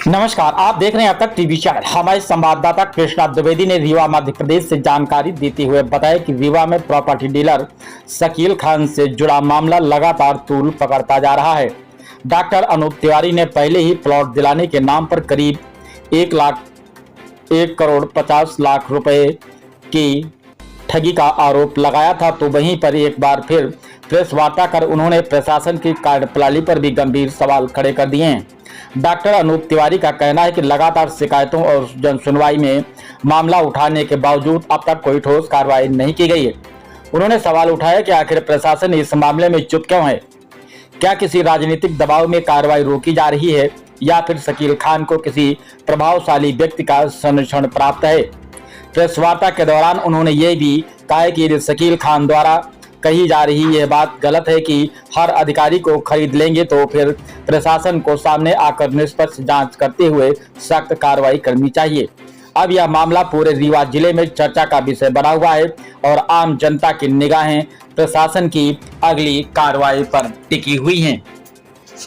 नमस्कार, आप देख रहे हैं अब तक टीवी चैनल। हमारे संवाददाता कृष्णा द्विवेदी ने रीवा मध्य प्रदेश से जानकारी देते हुए बताया कि रीवा में प्रॉपर्टी डीलर शकील खान से जुड़ा मामला लगातार तूल पकड़ता जा रहा है। डॉक्टर अनूप तिवारी ने पहले ही प्लॉट दिलाने के नाम पर करीब 1,50,00,000 रुपए की ठगी का आरोप लगाया था, तो वहीं पर एक बार फिर प्रेस वार्ता कर उन्होंने प्रशासन की कार्यप्रणाली पर भी गंभीर सवाल खड़े कर दिए हैं। डॉक्टर अनूप तिवारी का कहना है कि लगातार शिकायतों और जनसुनवाई में मामला उठाने के बावजूद अब तक कोई ठोस कार्रवाई नहीं की गई है। उन्होंने सवाल उठाया कि आखिर प्रशासन इस मामले में चुप क्यों है? क्या किसी राजनीतिक दबाव में कार्रवाई रोकी जा रही है या फिर शकील खान को किसी प्रभावशाली व्यक्ति का संरक्षण प्राप्त है? प्रेस वार्ता के दौरान उन्होंने ये भी कहा कि शकील खान द्वारा कही जा रही यह बात गलत है कि हर अधिकारी को खरीद लेंगे, तो फिर प्रशासन को सामने आकर निष्पक्ष जांच करते हुए सख्त कार्रवाई करनी चाहिए। अब यह मामला पूरे रीवा जिले में चर्चा का विषय बना हुआ है और आम जनता की निगाहें प्रशासन की अगली कार्रवाई पर टिकी हुई हैं।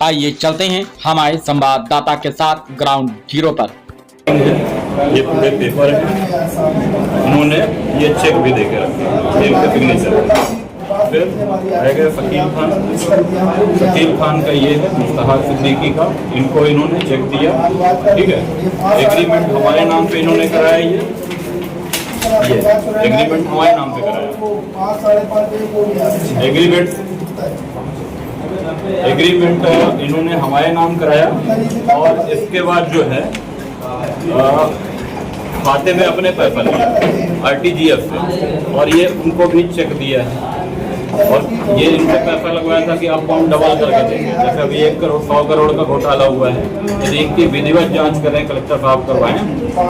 आइए चलते हैं हमारे संवाददाता के साथ ग्राउंड जीरो पर। ये पूरे पेपर है, उन्होंने ये चेक भी दे के रखे, सिग्नेचर। फिर रह गए शकील खान का ये है मुस्तहार सिद्दीकी का, इनको इन्होंने चेक दिया, ठीक है। एग्रीमेंट हमारे नाम पे इन्होंने कराया, ये एग्रीमेंट हमारे नाम पे कराया। एग्रीमेंट इन्होंने हमारे नाम कराया और इसके बाद जो है खाते में अपने पैसा लिया RTGF से, और ये उनको भी चेक दिया है और ये इनसे पैसा लगवाया था कि आप अमाउंट डबल करके देंगे। जैसे अभी 1 करोड़ 100 करोड़ का घोटाला हुआ है, यदि इनकी विधिवत जांच करें, कलेक्टर साहब करवाएं,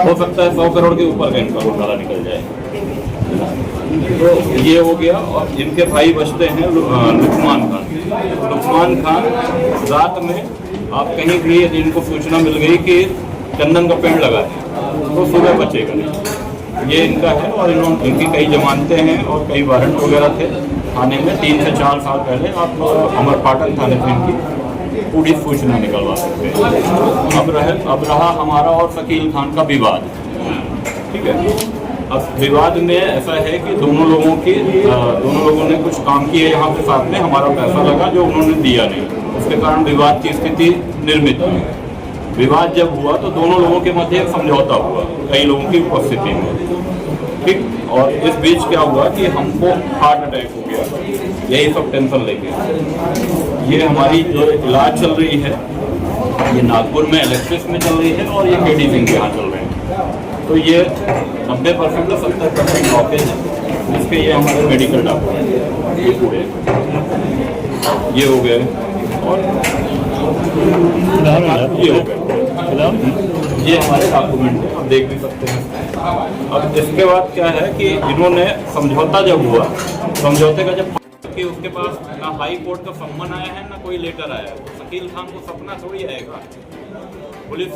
हो सकता है 100 करोड़ के ऊपर का इनका घोटाला निकल जाए। तो ये हो गया। और इनके भाई बचते हैं लुकमान खान। रात में आप कहीं भी यदि इनको सूचना मिल गई कि चंदन का पेड़ लगा है तो सुबह बचेगा नहीं, ये इनका है। और इनकी कई जमानतें हैं और कई वारंट वगैरह थे थाने में। 3 से 4 साल पहले आप अमरपाटन थाने में इनकी पूरी सूचना निकलवा सकते हैं। अब रहा हमारा और शकील खान का विवाद, ठीक है। अब विवाद में ऐसा है कि दोनों लोगों ने कुछ काम किए यहाँ पे साथ में, हमारा पैसा लगा जो उन्होंने दिया नहीं, उसके कारण विवाद की स्थिति निर्मित हुई। विवाद जब हुआ तो दोनों लोगों के मध्य एक समझौता हुआ कई लोगों की उपस्थिति में, ठीक। और इस बीच क्या हुआ कि हमको हार्ट अटैक हो गया, यही सब टेंशन लेके। ये हमारी जो इलाज चल रही है ये नागपुर में एलेक्सिस में चल रही है और ये KD सिंह के यहाँ चल रहे हैं। तो ये 90% से 70% ब्लॉकेज है, जिसके ये हमारे मेडिकल डॉक्टर ये पूरे ये हो गए और ये हमारे डॉक्यूमेंट है, आप देख भी सकते हैं। अब इसके बाद क्या है कि इन्होंने समझौता जब हुआ, समझौते का जब कि उसके पास ना हाई कोर्ट का सम्मन आया है ना कोई लेटर आया है, तो शकील खान को सपना थोड़ी आएगा। पुलिस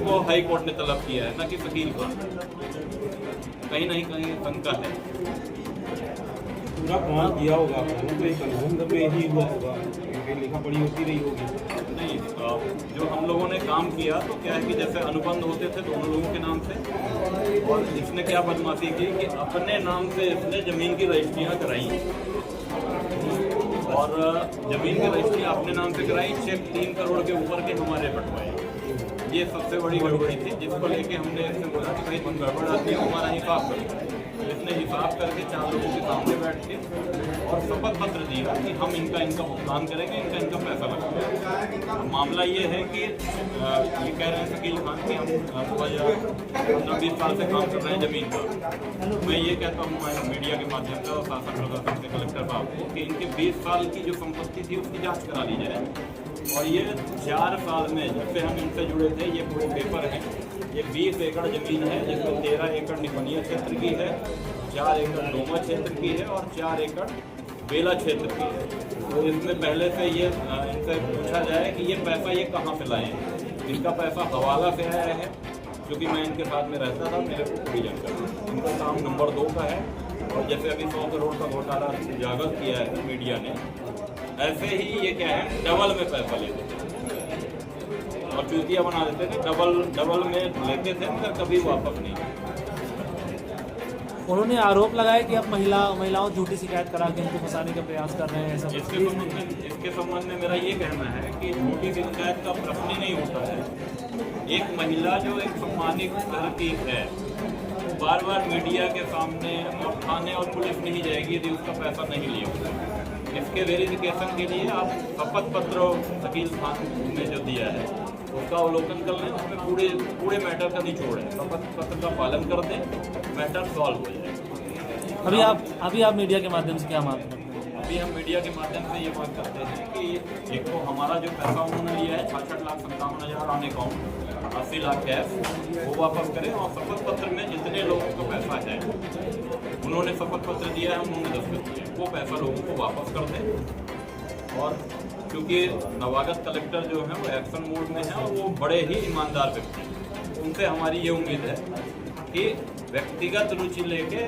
को हाई कोर्ट ने तलब किया है, ना कि शकील खान। कहीं नहीं कहीं शंका है। पूरा काम किया होगा तो ही हुआ होगा, लिखा पढ़ी होती रही होगी। नहीं, जो हम लोगों ने काम किया तो क्या है कि जैसे अनुबंध होते थे दोनों लोगों के नाम से, और इसने क्या बदमाशी की कि अपने नाम से इसने जमीन की रजिस्ट्रियाँ कराई और जमीन की रजिस्ट्रियाँ अपने नाम से कराई, चेक 3 करोड़ के ऊपर के हमारे बंटवाए। ये सबसे बड़ी गड़बड़ी थी, जिसको लेके हमने इससे बोला कि भाई तुम गड़बड़ आती है, हमारा हिसाब करो। इसने हिसाब करके 4 लोगों के सामने बैठ के और शपथ पत्र दिया कि हम इनका भुगतान करेंगे, इनका पैसा लगेगा। मामला ये है कि ये कह रहे हैं शकील खान कि हम 2019-20 साल से काम कर रहे हैं ज़मीन पर। मैं ये कहता हूँ मीडिया के माध्यम से और शासन प्रशासन से कलेक्टर साहब को कि इनके 20 साल की जो संपत्ति थी उसकी जाँच करा ली जाए। और ये 4 साल में जब से हम इनसे जुड़े थे, ये पूरे पेपर हैं, ये 20 एकड़ ज़मीन है, जिसमें 13 एकड़ निपनिया क्षेत्र की है, 4 एकड़ डोमा क्षेत्र की है और 4 एकड़ बेला क्षेत्र की है। तो इसमें पहले से ये इनसे पूछा जाए कि ये पैसा ये कहाँ से लाए हैं। इनका पैसा हवाला से आया है, क्योंकि मैं इनके साथ में रहता था, मेरे को पूरी जानकारी। इनका काम नंबर 2 का है। और जैसे अभी 100 करोड़ का घोटाला उजागर किया है मीडिया ने, ऐसे ही ये क्या है डबल में पैसा लेते हैं। और चूतिया बना देते थे, डबल में लेते थे मगर कभी वापस नहीं। उन्होंने आरोप लगाया कि आप महिलाओं झूठी शिकायत करा के उनको फंसाने का प्रयास कर रहे हैं। सब इसके संबंध में मेरा ये कहना है कि झूठी शिकायत का प्रश्न ही नहीं होता है। एक महिला जो एक सम्मानित घर की है, बार बार मीडिया के सामने और थाने और पुलिस नहीं जाएगी यदि उसका पैसा नहीं लिया होगा। इसके वेरिफिकेशन के लिए आप शपथ पत्र वकील खान ने जो दिया है उसका अवलोकन कर लें, उसमें पूरे मैटर का निचोड़ है। शपथ पत्र का पालन कर दें, मैटर सॉल्व हो जाएगा। अभी आप मीडिया के माध्यम से क्या मांग करते हैं? अभी हम मीडिया के माध्यम से ये बात करते हैं कि एक तो हमारा जो पैसा उन्होंने लिया है 66,57,000 ऑन अकाउंट, 80 लाख कैश, वो वापस करें। और शपथ पत्र में जितने लोगों का पैसा है, उन्होंने शपथ पत्र दिया है, उन्होंने दस्तखत किए, वो पैसा लोगों को वापस कर दें। और क्योंकि नवागत कलेक्टर जो है वो एक्शन मोड में है और वो बड़े ही ईमानदार व्यक्ति हैं, उनसे हमारी ये उम्मीद है कि व्यक्तिगत रुचि लेके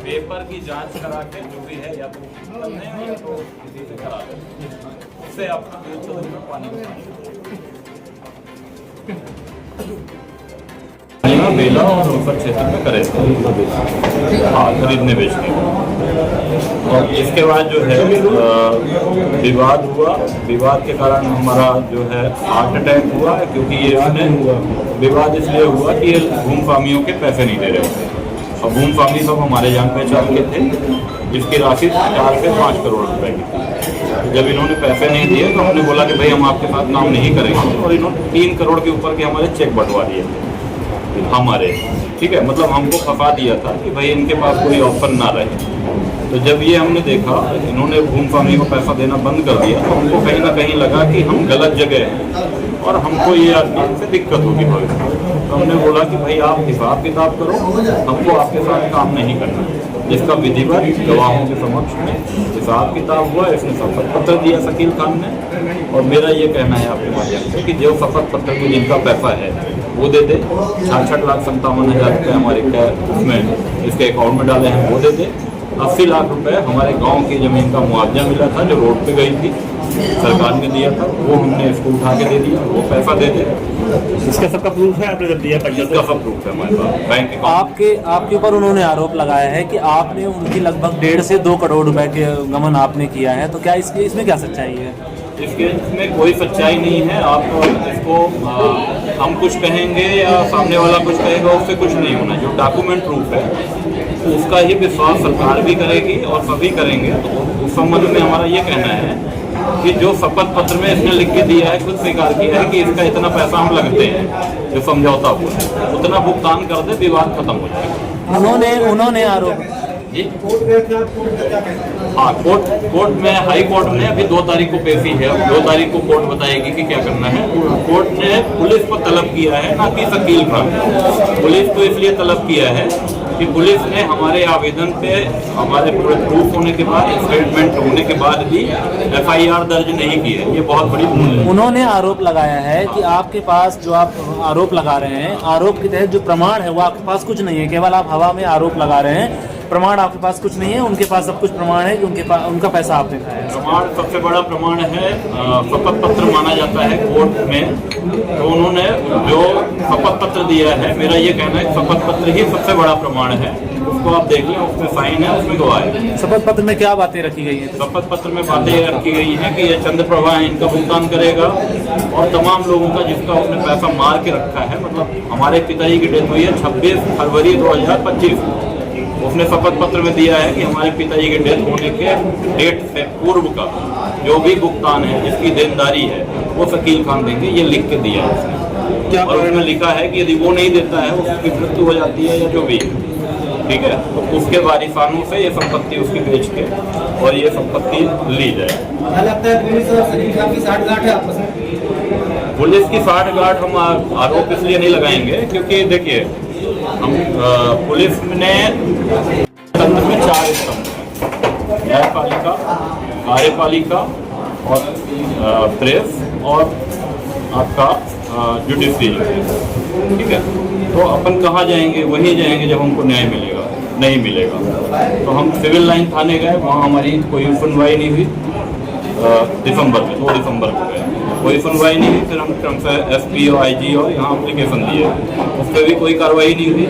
पेपर की जांच करा के जो भी है या तो करने या तो किसी से करा लें, उससे आपको पानी बेला और ऊपर क्षेत्र में करे थे, हाँ, खरीदने बेचने का। और इसके बाद जो है विवाद हुआ, विवाद के कारण हमारा जो है हार्ट अटैक हुआ, क्योंकि ये इसमें विवाद इसलिए हुआ कि ये भूमस्वामियों के पैसे नहीं दे रहे थे। और भूमस्वामी सब हमारे जान पहचान के थे, जिसकी राशि 4 से 5 करोड़ रुपए की थी। जब इन्होंने पैसे नहीं दिए तो हमने बोला कि भाई हम आपके साथ काम नहीं करेंगे, और इन्होंने 3 करोड़ के ऊपर के हमारे चेक बंटवा दिए हमारे, ठीक है, मतलब हमको फंसा दिया था कि भाई इनके पास कोई ऑप्शन ना रहे। तो जब ये हमने देखा इन्होंने भूमस्वामी को पैसा देना बंद कर दिया, तो हमको कहीं ना कहीं लगा कि हम गलत जगह हैं और हमको ये आदमी से दिक्कत होगी भविष्य। तो हमने बोला कि भाई आप हिसाब किताब करो, हमको आपके साथ काम नहीं करना। जिसका विधिवत गवाहों के समक्ष में हिसाब किताब हुआ, इसने शपथ पत्र दिया शकील खान ने। और मेरा ये कहना है आपके माध्यम से कि जो शपथ पत्र को जिनका पैसा है वो दे दे। 66,57,000 रुपये हमारे उसमें इसके अकाउंट में डाले हैं, वो दे दे। 80 लाख रुपए हमारे गांव की ज़मीन का मुआवजा मिला था जो रोड पे गई थी, सरकार ने दिया था, वो हमने इसको उठा के दे दिया, वो पैसा दे दे। इसका सबका प्रूफ है, आपने जब दिया इसका सब प्रूफ है हमारे पास बैंक अकाउंट। आपके ऊपर उन्होंने आरोप लगाया है कि आपने उनकी लगभग 1.5 से 2 करोड़ रुपए के गमन आपने किया है, तो क्या इसमें क्या सच्चाई है? इसमें कोई सच्चाई नहीं है। आप इसको हम कुछ कहेंगे या सामने वाला कुछ कहेगा, उससे कुछ नहीं होना। जो डॉक्यूमेंट प्रूफ है उसका ही विश्वास सरकार भी करेगी और सभी करेंगे। तो उस संबंध में हमारा ये कहना है कि जो शपथ पत्र में इसने लिख के दिया है, खुद स्वीकार किया है कि इसका इतना पैसा हम लगते हैं, जो समझौता हुआ है उतना भुगतान कर दे, विवाद खत्म हो जाएगा। उन्होंने आरोप हाँ, कोर्ट में, हाई कोर्ट में अभी 2 तारीख को पेशी है। 2 तारीख को कोर्ट बताएगी कि क्या करना है। कोर्ट ने पुलिस को तलब किया है, ना कि शकील खान। पुलिस को इसलिए तलब किया है कि पुलिस ने हमारे आवेदन पे हमारे पूरे प्रूफ होने के बाद, स्टेटमेंट होने के बाद भी FIR दर्ज नहीं की है। ये बहुत बड़ी भूल है। उन्होंने आरोप लगाया है कि आपके पास जो आप आरोप लगा रहे हैं, आरोप के तहत जो प्रमाण है वो आपके पास कुछ नहीं है, केवल आप हवा में आरोप लगा रहे हैं, प्रमाण आपके पास कुछ नहीं है। उनके पास सब कुछ प्रमाण है कि उनका पैसा आपने खाया है। प्रमाण, सबसे बड़ा प्रमाण है शपथ पत्र माना जाता है कोर्ट में। तो उन्होंने जो शपथ पत्र दिया है, मेरा ये कहना है शपथ पत्र ही सबसे बड़ा प्रमाण है। उसको आप देख लें, उसमें साइन है, उसमें गवाह है। शपथ पत्र में क्या बातें रखी गई है? शपथ पत्र में बातें रखी गई हैं कि ये चंद्र प्रभा है, इनका भुगतान करेगा, और तमाम लोगों का जिसका उसने पैसा मार के रखा है। मतलब हमारे पिताजी की डेथ हुई है 26 फरवरी 2025। उसने शपथ पत्र में दिया है कि हमारे पिताजी के डेथ होने के डेट से पूर्व का जो भी भुगतान है, जिसकी देनदारी है, वो शकील खान देंगे। ये लिख के दिया है उसने, और उसमें लिखा है कि यदि वो नहीं देता है, उसकी मृत्यु हो जाती है या जो भी, ठीक है, तो उसके वारिसानों से ये संपत्ति उसकी बेच के और ये संपत्ति ली जाए। पुलिस की साठगांठ हम आरोप इसलिए नहीं लगाएंगे क्योंकि देखिए, हम पुलिस ने तंत्र में 4 स्तंभ हैं: न्यायपालिका, कार्यपालिका और प्रेस और आपका जुडिशरी, ठीक है। तो अपन कहाँ जाएंगे? वहीं जाएंगे जब हमको न्याय मिलेगा। नहीं मिलेगा तो हम सिविल लाइन थाने गए, वहाँ हमारी कोई सुनवाई नहीं हुई। दिसंबर में 2 दिसंबर को गए, कोई सुनवाई नहीं हुई। फिर हम क्रम से एसपी और आईजी और यहाँ एप्लीकेशन दिए, उस पर भी कोई कार्रवाई नहीं हुई।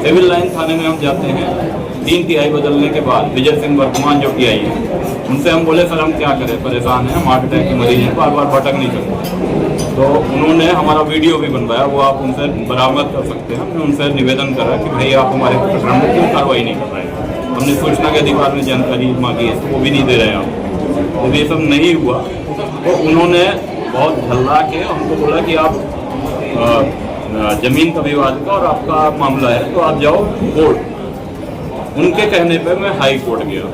सिविल लाइन थाने में हम जाते हैं, 3 तिहाई बदलने के बाद विजय सिंह वर्तमान जो टीआई है, उनसे हम बोले सर हम क्या करें, परेशान हैं, हम हार्ट अटैक के मरीज हैं, बार बार भटक नहीं सकते। तो उन्होंने हमारा वीडियो भी बनवाया, वो आप उनसे बरामद कर सकते हैं। हमने उनसे निवेदन करा कि भाई आप हमारे प्रकरण में क्यों कार्रवाई नहीं कर रहे हैं। हमने सूचना के अधिकार में जानकारी मांगी है, वो भी नहीं दे रहे हैं आप। जब ये सब नहीं हुआ तो उन्होंने बहुत झल्ला के हमको बोला कि आप जमीन का विवाद का और आपका मामला है तो आप जाओ कोर्ट। उनके कहने पे मैं हाई कोर्ट गया।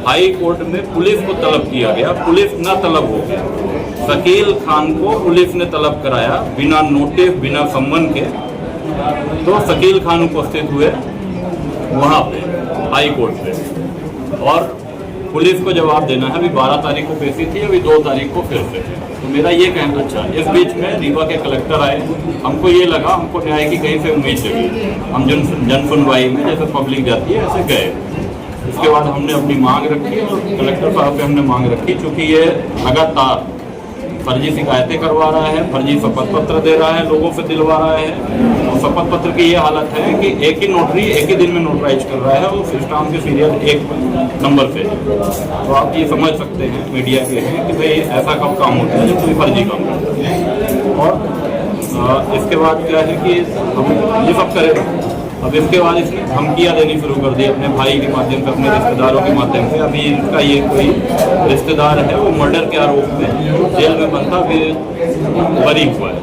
हाई कोर्ट में पुलिस को तलब किया गया, पुलिस ना तलब हो गया। शकील खान को पुलिस ने तलब कराया बिना नोटिस, बिना सम्मन के। तो शकील खान उपस्थित हुए वहाँ पे हाई कोर्ट पे, और पुलिस को जवाब देना है। अभी 12 तारीख को पेशी थी, अभी 2 तारीख को फिर से। तो मेरा ये कहना, अच्छा इस बीच में रीवा के कलेक्टर आए, हमको ये लगा, हमको न्याय की कहीं से उम्मीद जगी। हम जन सुनवाई में जैसे पब्लिक जाती है ऐसे गए। इसके बाद हमने अपनी मांग रखी और कलेक्टर साहब से हमने मांग रखी, चूँकि ये लगातार फर्जी शिकायतें करवा रहा है, फर्जी शपथ पत्र दे रहा है, लोगों से दिलवा रहा है। और शपथ पत्र की ये हालत है कि एक ही नोटरी एक ही दिन में नोटराइज कर रहा है, वो स्टाम्प के सीरियल 1 नंबर पे। तो आप ये समझ सकते हैं, मीडिया के हैं कि भाई ऐसा कब काम होता है जब कोई फर्जी काम करता है। और इसके बाद क्या है कि हम ये सब करें। अब इसके बाद इसने धमकियाँ देनी शुरू कर दी अपने भाई के माध्यम से, अपने रिश्तेदारों के माध्यम से। अभी इनका ये कोई रिश्तेदार है, वो मर्डर के आरोप में जेल में बंद था, फिर बरी हुआ है।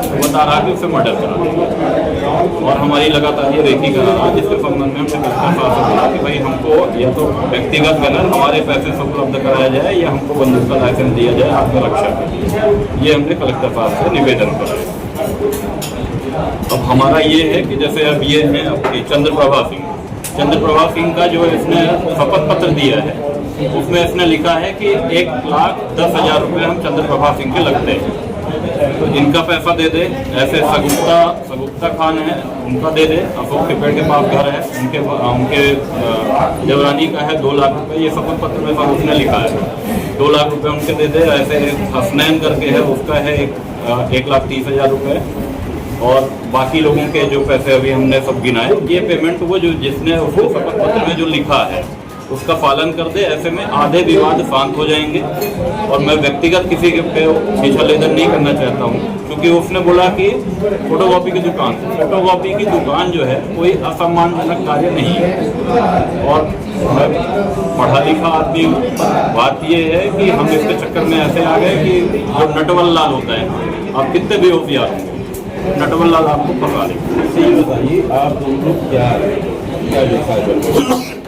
वो बता रहा कि उससे मर्डर करा दिया। और हमारी लगातार ये रेकी कर रहा है, जिसके संबंध में हमने कलेक्टर साहब से बोला कि भाई हमको या तो व्यक्तिगत गनर हमारे पैसे से उपलब्ध कराया जाए या हमको बंदूक का लाइसेंस दिया जाए आत्मरक्षा के लिए। ये हमने कलेक्टर साहब से निवेदन करा है। अब हमारा ये है कि जैसे अब ये है आपकी चंद्रप्रभा सिंह का जो इसने शपथ पत्र दिया है, उसमें इसने लिखा है कि 1,10,000 रुपये हम चंद्रप्रभा सिंह के लगते हैं, तो इनका पैसा दे दे। ऐसे सगुप्ता खान है, उनका दे दे, अशोक के पेड़ के पास घर है, उनके देवरानी का है 2 लाख रुपये, ये शपथ पत्र में सब उसने लिखा है। 2 लाख रुपये उनके दे दे। ऐसे हसनैन करके है, उसका है 1,30,000 रुपये। और बाकी लोगों के जो पैसे अभी हमने सब गिनाए, ये पेमेंट वो जो जिसने उसको शपथ पत्र में जो लिखा है उसका पालन कर दे। ऐसे में आधे विवाद शांत हो जाएंगे। और मैं व्यक्तिगत किसी के पे पीछा लेदन नहीं करना चाहता हूँ, क्योंकि उसने बोला कि फोटोकॉपी की दुकान जो है कोई असम्मानजनक कार्य नहीं है। और मैं पढ़ा लिखा आदमी हूँ। बात ये है कि हम इसके चक्कर में ऐसे आ गए कि जो नटवर लाल होता है, आप कितने भी होशियार होंगे, नटवर लाल आपको पकड़ा देंगे। ये बताइए आप दोनों क्या लिखा है,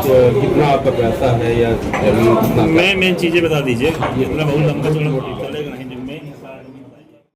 कितना आपका पैसा है या जमीन कितना? मैं मेन चीज़ें बता दीजिए, ये पूरा बहुत लंबा चौड़ा